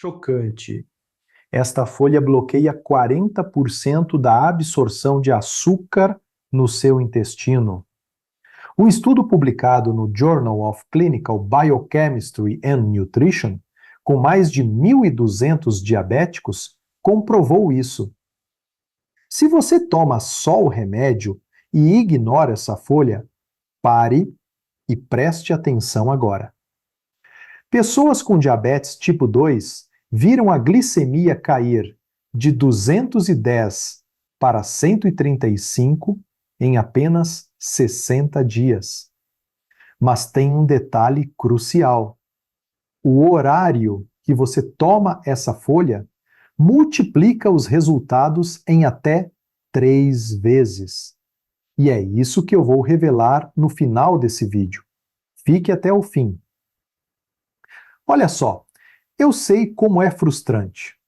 Chocante. Esta folha bloqueia 40% da absorção de açúcar no seu intestino. Um estudo publicado no Journal of Clinical Biochemistry and Nutrition, com mais de 1.200 diabéticos, comprovou isso. Se você toma só o remédio e ignora essa folha, pare e preste atenção agora. Pessoas com diabetes tipo 2 viram a glicemia cair de 210 para 135 em apenas 60 dias. Mas tem um detalhe crucial. O horário que você toma essa folha multiplica os resultados em até 3 vezes. E é isso que eu vou revelar no final desse vídeo. Fique até o fim. Olha só, eu sei como é frustrante.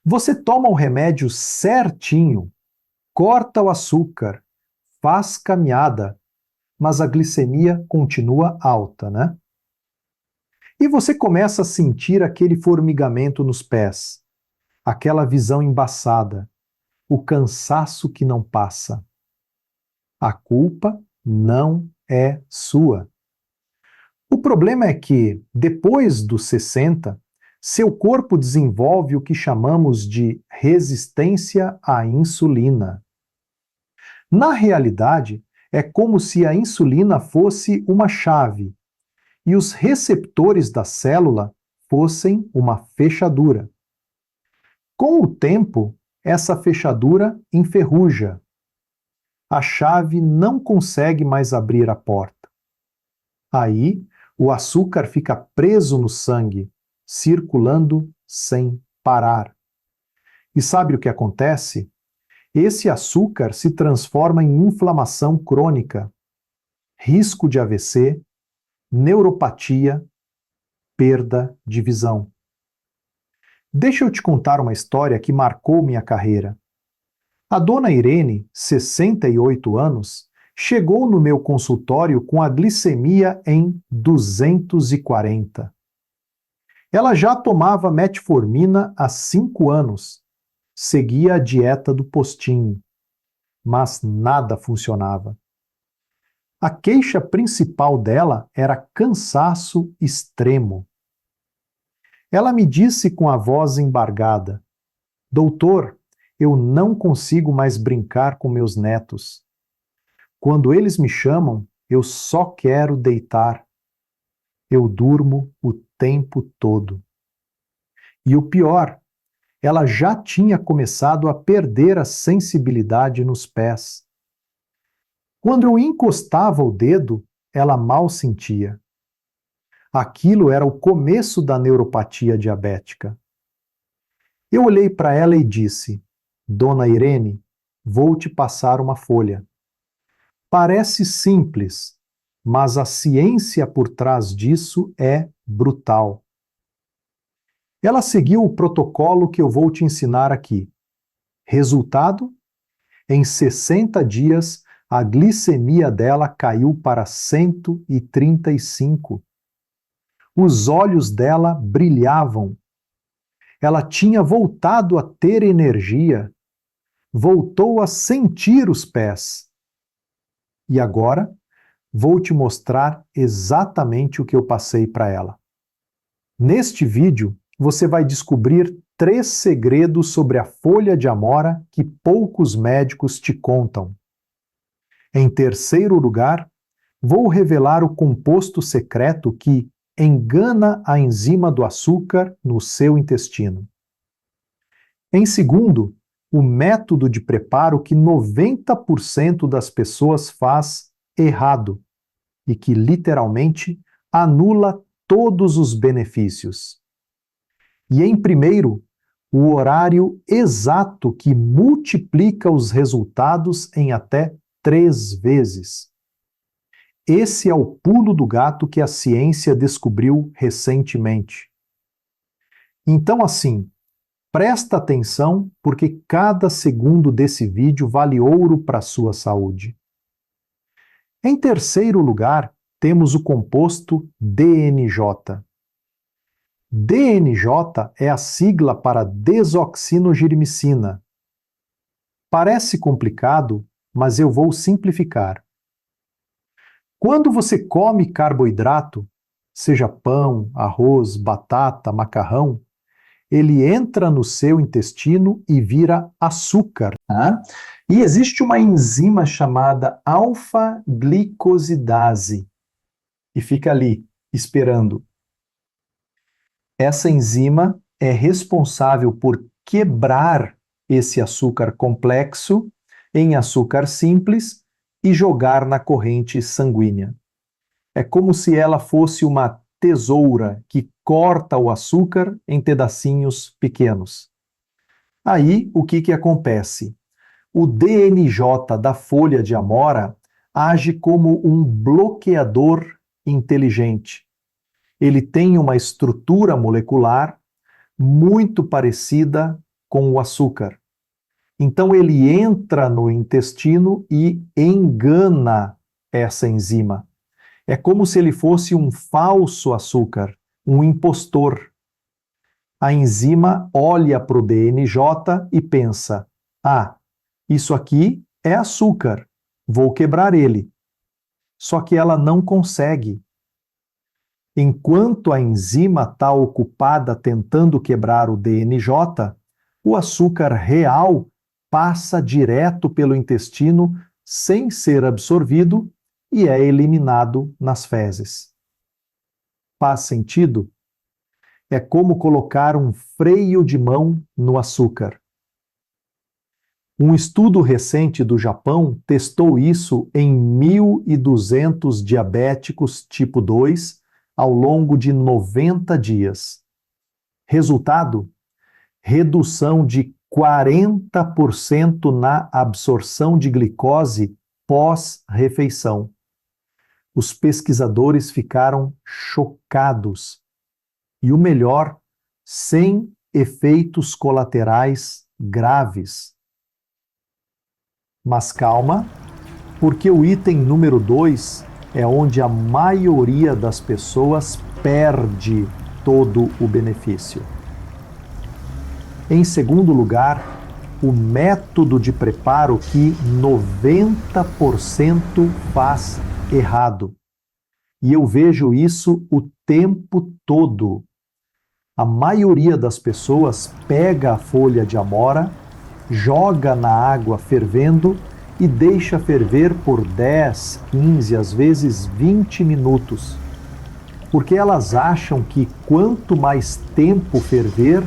Você toma o remédio certinho, corta o açúcar, faz caminhada, mas a glicemia continua alta, né? E você começa a sentir aquele formigamento nos pés, aquela visão embaçada, o cansaço que não passa. A culpa não é sua. O problema é que, depois dos 60, seu corpo desenvolve o que chamamos de resistência à insulina. Na realidade, é como se a insulina fosse uma chave e os receptores da célula fossem uma fechadura. Com o tempo, essa fechadura enferruja. A chave não consegue mais abrir a porta. Aí, o açúcar fica preso no sangue, circulando sem parar. E sabe o que acontece? Esse açúcar se transforma em inflamação crônica, risco de AVC, neuropatia, perda de visão. Deixa eu te contar uma história que marcou minha carreira. A dona Irene, 68 anos, chegou no meu consultório com a glicemia em 240. Ela já tomava metformina há 5 anos, seguia a dieta do postinho, mas nada funcionava. A queixa principal dela era cansaço extremo. Ela me disse com a voz embargada: Doutor, eu não consigo mais brincar com meus netos. Quando eles me chamam, eu só quero deitar. Eu durmo o tempo todo. E o pior, ela já tinha começado a perder a sensibilidade nos pés. Quando eu encostava o dedo, ela mal sentia. Aquilo era o começo da neuropatia diabética. Eu olhei para ela e disse: Dona Irene, vou te passar uma folha. Parece simples, mas a ciência por trás disso é brutal. Ela seguiu o protocolo que eu vou te ensinar aqui. Resultado? Em 60 dias, a glicemia dela caiu para 135. Os olhos dela brilhavam. Ela tinha voltado a ter energia, voltou a sentir os pés. E agora, vou te mostrar exatamente o que eu passei para ela. Neste vídeo, você vai descobrir 3 segredos sobre a folha de amora que poucos médicos te contam. Em terceiro lugar, vou revelar o composto secreto que engana a enzima do açúcar no seu intestino. Em segundo, o método de preparo que 90% das pessoas faz errado e que literalmente anula todos os benefícios. E em primeiro, o horário exato que multiplica os resultados em até 3 vezes. Esse é o pulo do gato que a ciência descobriu recentemente. Então, assim, presta atenção porque cada segundo desse vídeo vale ouro para a sua saúde. Em terceiro lugar, temos o composto DNJ. DNJ é a sigla para desoxinogirmicina. Parece complicado, mas eu vou simplificar. Quando você come carboidrato, seja pão, arroz, batata, macarrão, ele entra no seu intestino e vira açúcar. Tá? E existe uma enzima chamada alfa-glicosidase, e fica ali, esperando. Essa enzima é responsável por quebrar esse açúcar complexo em açúcar simples e jogar na corrente sanguínea. É como se ela fosse uma tesoura que corta o açúcar em pedacinhos pequenos. Aí, o que acontece? O DNJ da folha de amora age como um bloqueador inteligente. Ele tem uma estrutura molecular muito parecida com o açúcar. Então, ele entra no intestino e engana essa enzima. É como se ele fosse um falso açúcar, um impostor. A enzima olha para o DNJ e pensa: ah, isso aqui é açúcar, vou quebrar ele. Só que ela não consegue. Enquanto a enzima está ocupada tentando quebrar o DNJ, o açúcar real passa direto pelo intestino sem ser absorvido e é eliminado nas fezes. Faz sentido? É como colocar um freio de mão no açúcar. Um estudo recente do Japão testou isso em 1.200 diabéticos tipo 2 ao longo de 90 dias. Resultado: redução de 40% na absorção de glicose pós-refeição. Os pesquisadores ficaram chocados. E o melhor, sem efeitos colaterais graves. Mas calma, porque o item número 2 é onde a maioria das pessoas perde todo o benefício. Em segundo lugar, o método de preparo que 90% faz errado. E eu vejo isso o tempo todo. A maioria das pessoas pega a folha de amora, joga na água fervendo e deixa ferver por 10, 15, às vezes 20 minutos. Porque elas acham que quanto mais tempo ferver,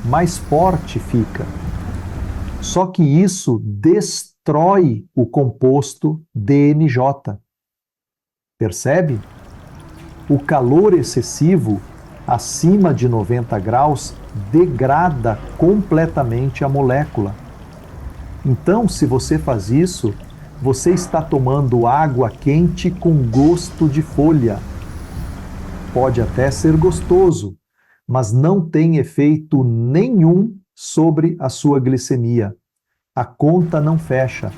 mais forte fica. Só que isso destrói o composto DNJ. Percebe? O calor excessivo, acima de 90 graus, degrada completamente a molécula. Então, se você faz isso, você está tomando água quente com gosto de folha. Pode até ser gostoso, mas não tem efeito nenhum sobre a sua glicemia. A conta não fecha.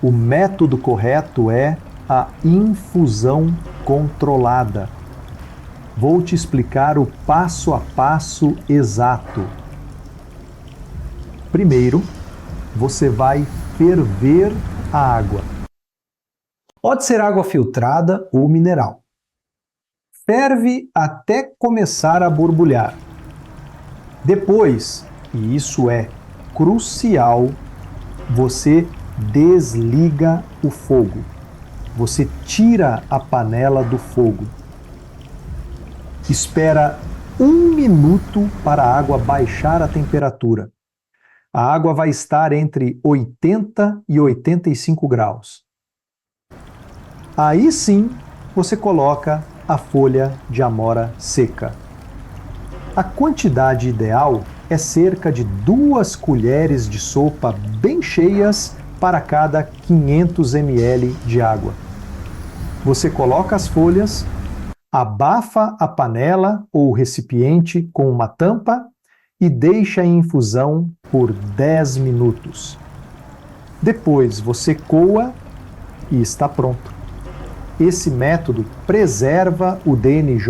O método correto é a infusão controlada. Vou te explicar o passo a passo exato. Primeiro, você vai ferver a água. Pode ser água filtrada ou mineral. Ferve até começar a borbulhar. Depois, e isso é crucial, você desliga o fogo. Você tira a panela do fogo. Espera 1 minuto para a água baixar a temperatura. A água vai estar entre 80 e 85 graus. Aí sim, você coloca a folha de amora seca. A quantidade ideal é cerca de 2 colheres de sopa bem cheias para cada 500 ml de água. Você coloca as folhas, abafa a panela ou recipiente com uma tampa e deixa em infusão por 10 minutos. Depois você coa e está pronto. Esse método preserva o DNJ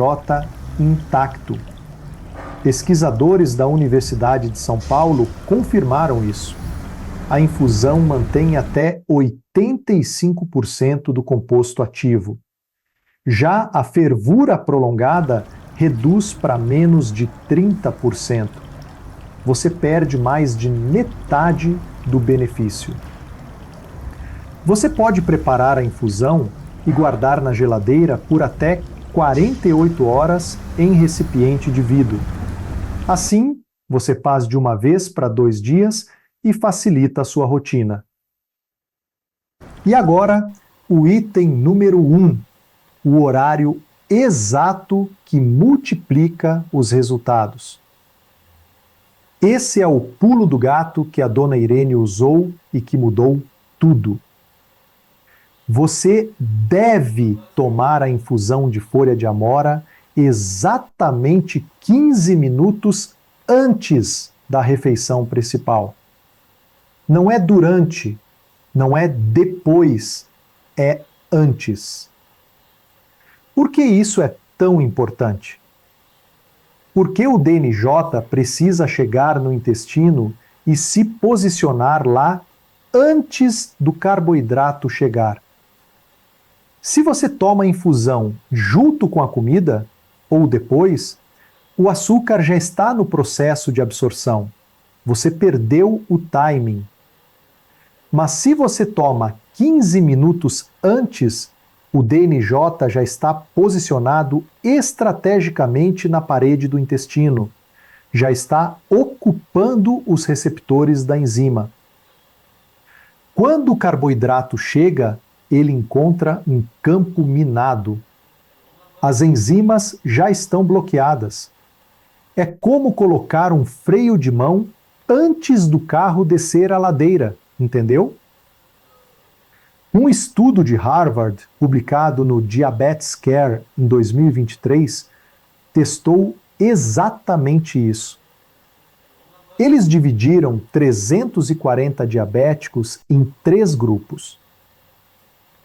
intacto. Pesquisadores da Universidade de São Paulo confirmaram isso. A infusão mantém até 85% do composto ativo. Já a fervura prolongada reduz para menos de 30%. Você perde mais de metade do benefício. Você pode preparar a infusão e guardar na geladeira por até 48 horas em recipiente de vidro. Assim, você faz de uma vez para 2 dias e facilita a sua rotina. E agora, o item número 1, o horário exato que multiplica os resultados. Esse é o pulo do gato que a dona Irene usou e que mudou tudo. Você deve tomar a infusão de folha de amora exatamente 15 minutos antes da refeição principal. Não é durante, não é depois, é antes. Por que isso é tão importante? Porque o DNJ precisa chegar no intestino e se posicionar lá antes do carboidrato chegar. Se você toma a infusão junto com a comida, ou depois, o açúcar já está no processo de absorção. Você perdeu o timing. Mas se você toma 15 minutos antes, o DNJ já está posicionado estrategicamente na parede do intestino, já está ocupando os receptores da enzima. Quando o carboidrato chega, ele encontra um campo minado. As enzimas já estão bloqueadas. É como colocar um freio de mão antes do carro descer a ladeira, entendeu? Um estudo de Harvard, publicado no Diabetes Care em 2023, testou exatamente isso. Eles dividiram 340 diabéticos em 3 grupos.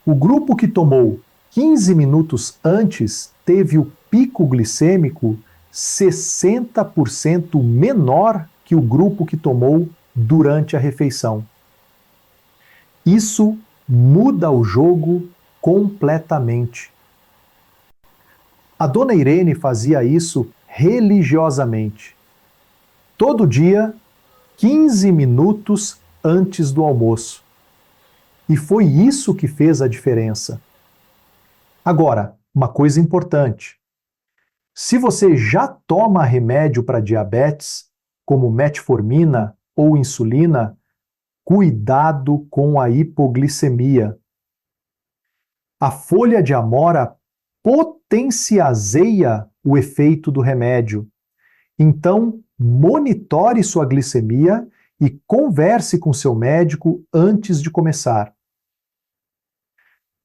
O grupo que tomou 15 minutos antes teve o pico glicêmico 60% menor que o grupo que tomou durante a refeição. Isso muda o jogo completamente. A dona Irene fazia isso religiosamente. Todo dia, 15 minutos antes do almoço. E foi isso que fez a diferença. Agora, uma coisa importante. Se você já toma remédio para diabetes, como metformina ou insulina, cuidado com a hipoglicemia. A folha de amora potenciazeia o efeito do remédio. Então, monitore sua glicemia e converse com seu médico antes de começar.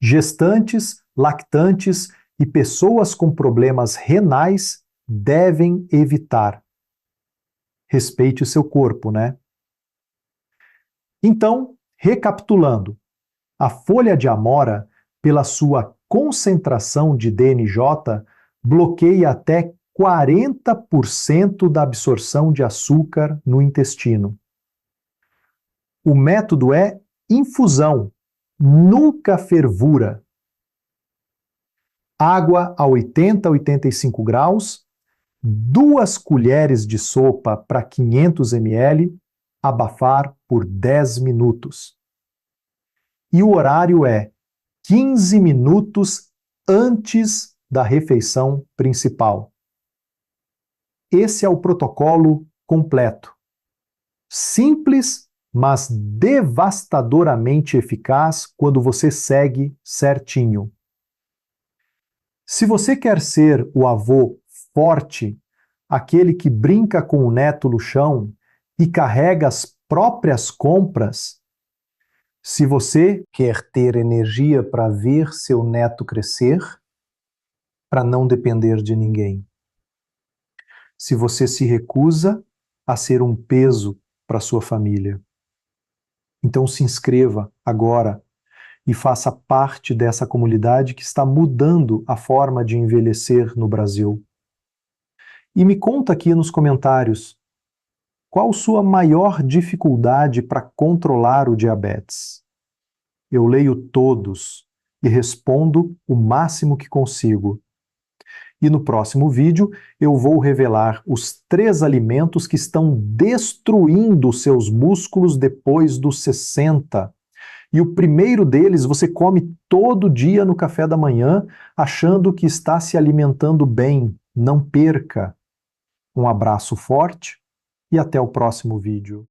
Gestantes, lactantes e pessoas com problemas renais devem evitar. Respeite o seu corpo, né? Então, recapitulando, a folha de amora, pela sua concentração de DNJ, bloqueia até 40% da absorção de açúcar no intestino. O método é infusão, nunca fervura. Água a 80 a 85 graus, 2 colheres de sopa para 500 ml, abafar por 10 minutos. E o horário é 15 minutos antes da refeição principal. Esse é o protocolo completo. Simples, mas devastadoramente eficaz quando você segue certinho. Se você quer ser o avô forte, aquele que brinca com o neto no chão e carrega as próprias compras, se você quer ter energia para ver seu neto crescer, para não depender de ninguém. Se você se recusa a ser um peso para sua família. Então se inscreva agora e faça parte dessa comunidade que está mudando a forma de envelhecer no Brasil. E me conta aqui nos comentários, qual sua maior dificuldade para controlar o diabetes? Eu leio todos e respondo o máximo que consigo. E no próximo vídeo eu vou revelar os 3 alimentos que estão destruindo seus músculos depois dos 60. E o primeiro deles você come todo dia no café da manhã, achando que está se alimentando bem. Não perca! Um abraço forte e até o próximo vídeo.